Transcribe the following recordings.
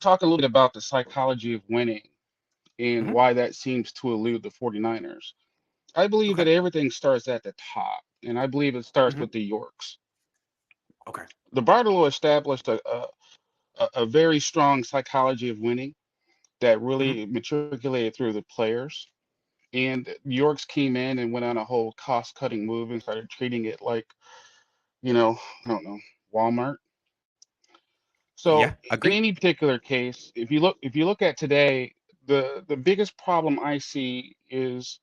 talk a little bit about the psychology of winning and Hmm. why that seems to elude the 49ers. I believe Okay. that everything starts at the top, and I believe it starts Hmm. with the Yorks. Okay. The Bartolo established a very strong psychology of winning that Hmm. really matriculated through the players. And Yorks came in and went on a whole cost-cutting move and started treating it like, I don't know, Walmart. So Yeah. in Agree. any particular case, if you look at today, the biggest problem I see is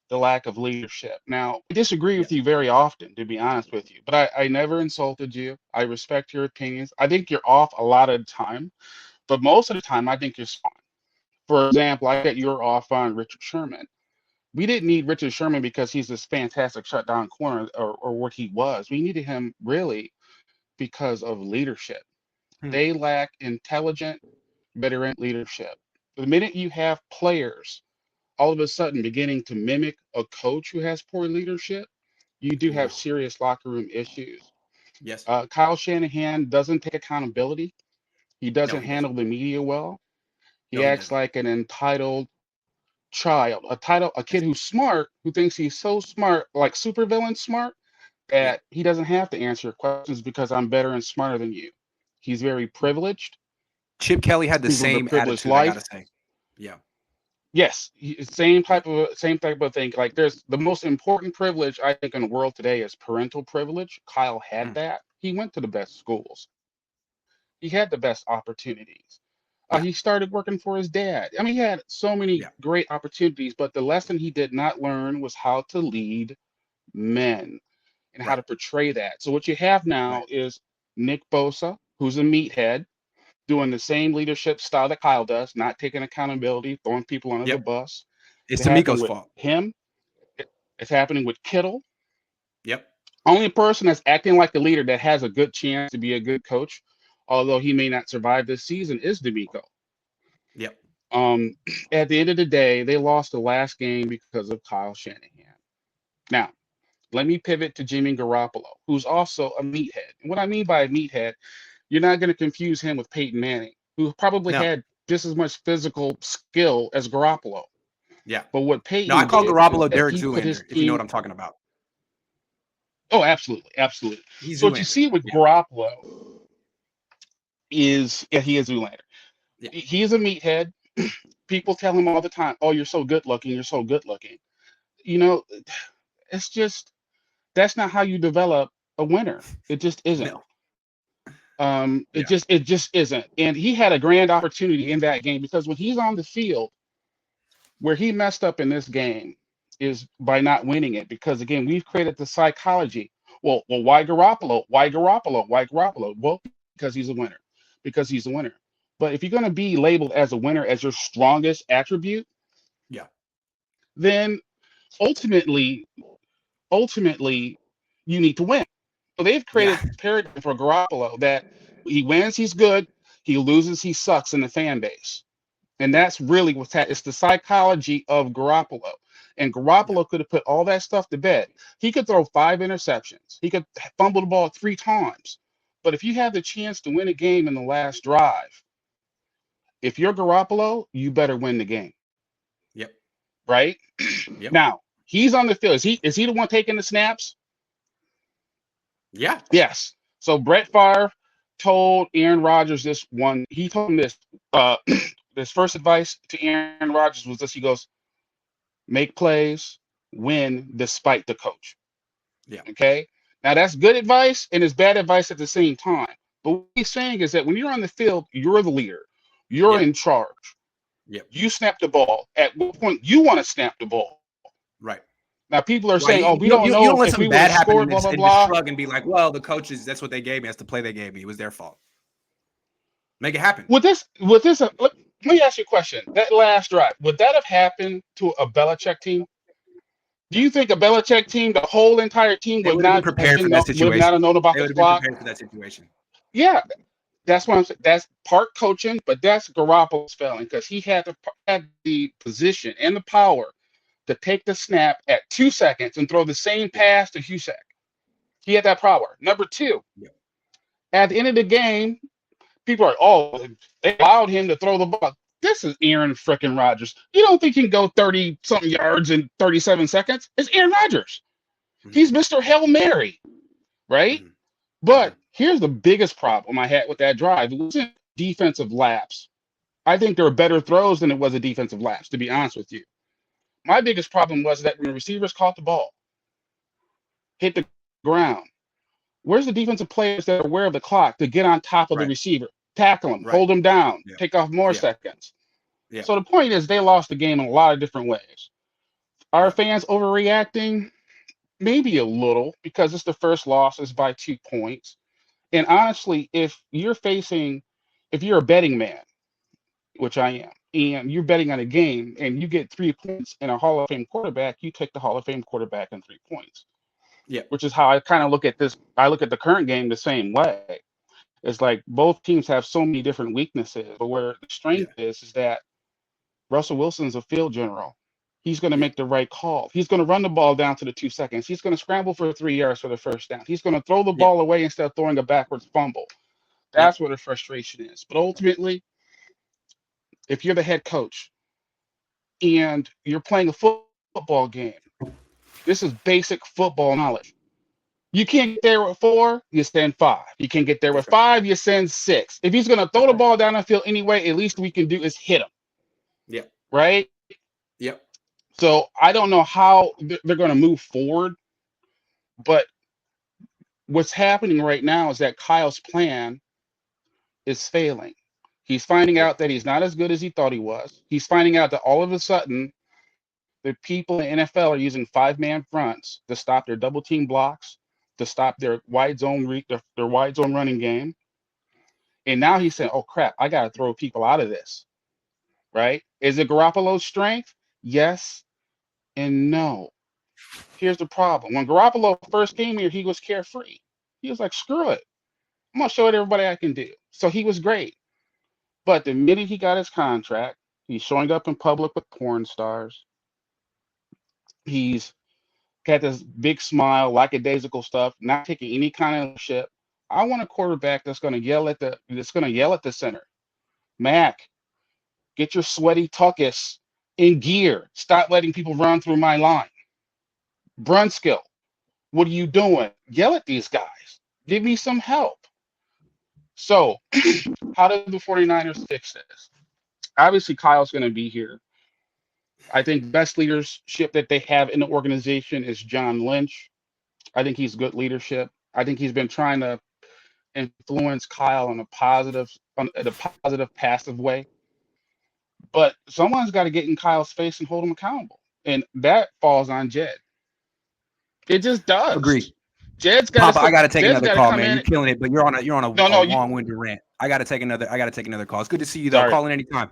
the lack of leadership. Now, I disagree Yeah. with you very often, to be honest with you, but I never insulted you. I respect your opinions. I think you're off a lot of the time, but most of the time, I think you're spot on. For example, I get you're off on Richard Sherman. We didn't need Richard Sherman because he's this fantastic shutdown corner or what he was. We needed him really because of leadership. Hmm. They lack intelligent veteran leadership. The minute you have players all of a sudden beginning to mimic a coach who has poor leadership, you do Ooh. have serious locker room issues. Yes. Kyle Shanahan doesn't take accountability. He No, doesn't he handle doesn't. the media well. No, He he acts doesn't. like an entitled child, a kid Yes. who's smart, who thinks he's so smart, like supervillain smart, Yep. that he doesn't have to answer questions because I'm better and smarter than you. He's very privileged. Chip Kelly had the He lives a same privileged attitude, I gotta life. say. Yeah. Yes, Yeah. same type of thing. Like there's the most important privilege I think in the world today is parental privilege. Kyle had Mm. that. He went to the best schools. He had the best opportunities. He Yeah. started working for his dad. I mean, he had so many Yeah. great opportunities, but the lesson he did not learn was how to lead men and how Right. to portray that. So what you have Right. now is Nick Bosa, who's a meathead, doing the same leadership style that Kyle does, not taking accountability, throwing people under the Yep. bus. It's It happened D'Amico's with fault. him. It's happening with Kittle. Yep. Only person that's acting like a leader that has a good chance to be a good coach, although he may not survive this season, is D'Amico. Yep. Um, at the end of the day, they lost the last game because of Kyle Shanahan. Now, let me pivot to Jimmy Garoppolo, who's also a meathead. And what I mean by a meathead, you're not going to confuse him with Peyton Manning, who probably No. had just as much physical skill as Garoppolo. Yeah. But what No, I Peyton call did is Garoppolo that Derek he put his Zoolander, if you know what team. I'm talking about. Oh, absolutely, absolutely. He's So what you Zoolander. see with Yeah. Garoppolo is, yeah, he is Zoolander. Yeah. He is a meathead. People tell him all the time, "Oh, you're so good looking. You're so good looking." You know, it's just that's not how you develop a winner. It just isn't. No. Yeah. It just isn't. And he had a grand opportunity in that game because when he's on the field, where he messed up in this game is by not winning it. Because again, we've created the psychology. Well, why Garoppolo? Why Garoppolo? Why Garoppolo? Well, because he's a winner. Because he's a winner. But if you're going to be labeled as a winner as your strongest attribute, Yeah. then ultimately, ultimately, you need to win. So they've Yeah. created this paradigm for Garoppolo that he wins, he's good. He loses, he sucks in the fan base. And Yeah. that's really what's happening. It's the psychology of Garoppolo. And Yeah. Garoppolo could have put all that stuff to bed. He could throw 5 interceptions. He could fumble the ball 3 times. But if you have the chance to win a game in the last drive, if you're Garoppolo, you better win the game, Yep. right? Yep. Now, he's on the field. Is he the one taking the snaps? Yeah. Yes. So Brett Favre told Aaron Rodgers this one. He told him this. His first advice to Aaron Rodgers was this. He goes, make plays, win despite the coach. Yeah. Okay. Now that's good advice and it's bad advice at the same time. But what he's saying is that when you're on the field, you're the leader. You're Yep. in charge. Yep. You snap the ball. At what point you want to snap the ball? Right. Now people are Right. saying, "Oh, we don't You know don't let if we something would bad have happen scored." Blah blah and just blah. shrug and be like, well, the coaches, that's what they gave me. That's the play they gave me. It was their fault. Make it happen. Let me ask you a question. That last drive, would that have happened to a Belichick team? Do No. you think a Belichick team, the whole entire team, They would have been prepared for that would have not situation. have known about They the would have been clock? prepared for that situation. Yeah, that's what I'm saying. That's part coaching, but that's Garoppolo's failing because he had the position and the power to take the snap at 2 seconds and throw the same Yeah. pass to Husek. He had that power. Number two, Yeah. at the end of the game, people are, oh, they allowed him to throw the ball. This is Aaron frickin' Rodgers. You don't think he can go 30-something yards in 37 seconds? It's Aaron Rodgers. He's Mr. Hail Mary, right? Mhm. But here's the biggest problem I had with that drive. It wasn't defensive lapse. I think there were better throws than it was a defensive lapse, to be honest with you. My biggest problem was that when the receivers caught the ball, hit the ground, where's the defensive players that are aware of the clock to get on top of the Right. receiver, tackle him, Right. hold him down, Yeah. take off more Yeah. seconds? Yeah. So the point is they lost the game in a lot of different ways. Are Yeah. fans overreacting? Maybe a little, because it's the first loss is by 2 points. And honestly, if you're a betting man, which I am, and you're betting on a game and you get 3 points and a Hall of Fame quarterback, you take the Hall of Fame quarterback and 3 points. Yeah. Which is how I kind of look at this. I look at the current game the same way. It's like both teams have so many different weaknesses, but where the strength is that Russell Wilson's a field general. He's going to make the right call. He's going to run the ball down to the 2 seconds. He's going to scramble for 3 yards for the first down. He's going to throw the ball away instead of throwing a backwards fumble. That's where the frustration is. But ultimately, if you're the head coach and you're playing a football game, this is basic football knowledge. You can't get there with 4, you send 5. You can't get there with 5, you send 6. If he's going to throw the ball down the field anyway, at least we can do is hit him. Yeah. Right? Yep. So I don't know how they're going to move forward, but what's happening right now is that Kyle's plan is failing. He's finding out that he's not as good as he thought he was. He's finding out that all of a sudden the people in the NFL are using 5-man fronts to stop their double team blocks, to stop their wide zone their wide zone running game. And now he's saying, "Oh crap, I got to throw people out of this." Right? Is it Garoppolo's strength? Yes and no. Here's the problem. When Garoppolo first came here, he was carefree. He was like, "Screw it. I'm going to show it everybody I can do." So he was great. But the minute he got his contract, he's showing up in public with porn stars. He's got this big smile, lackadaisical stuff, not taking any kind of shit. I want a quarterback that's going to yell at the center. Mac, get your sweaty tuckus in gear. Stop letting people run through my line. Brunskill, what are you doing? Yell at these guys. Give me some help. So, how do the 49ers fix this? Obviously, Kyle's going to be here. I think the best leadership that they have in the organization is John Lynch. I think he's good leadership. I think he's been trying to influence Kyle in a positive, passive way. But someone's got to get in Kyle's face and hold him accountable, and that falls on Jed. It just does. Agree. Jed's got. Papa, I got to take another call, man. You're killing it, but you're on a long-winded rant. I got to take another call. It's good to see you though. Sorry. Call in anytime.